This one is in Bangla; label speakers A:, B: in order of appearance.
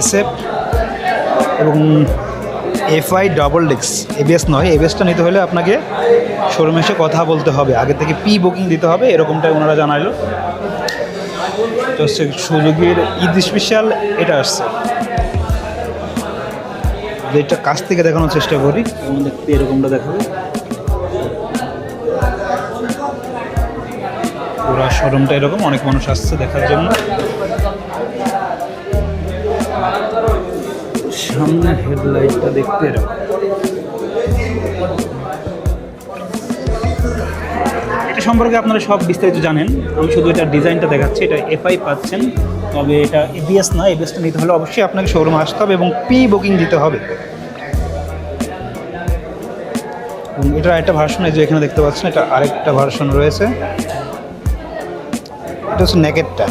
A: SF এবং FI ডাবল ডিক্স, ABS নয়। ABSটা নিতে হলে আপনাকে শোরুমে এসে কথা বলতে হবে, আগে থেকে বুকিং দিতে হবে, এরকমটাই ওনারা জানাইলো। এটা হচ্ছে সুজুকির ঈদ স্পেশাল, এটা আসছে। এটা কাছ থেকে দেখানোর চেষ্টা করি, দেখতে এরকমটা দেখাবে। পুরো শোরুমটা এরকম, অনেক মানুষ আসছে দেখার জন্য। সামনে হেডলাইটটা দেখতে এরকম। এটা সম্পর্কে আপনারা সব বিস্তারিত জানেন, আমি শুধু এটার ডিজাইনটা দেখাচ্ছি। এটা FI পাচ্ছেন, তবে এটা ABS না। ABSটা নিতে হলে অবশ্যই আপনাকে শোরুমে আসতে হবে এবং বুকিং দিতে হবে। এটা একটা ভার্সন, এই যে এখানে দেখতে পাচ্ছেন, এটা আরেকটা ভার্সন রয়েছে। এটা হচ্ছে নেকেডটা।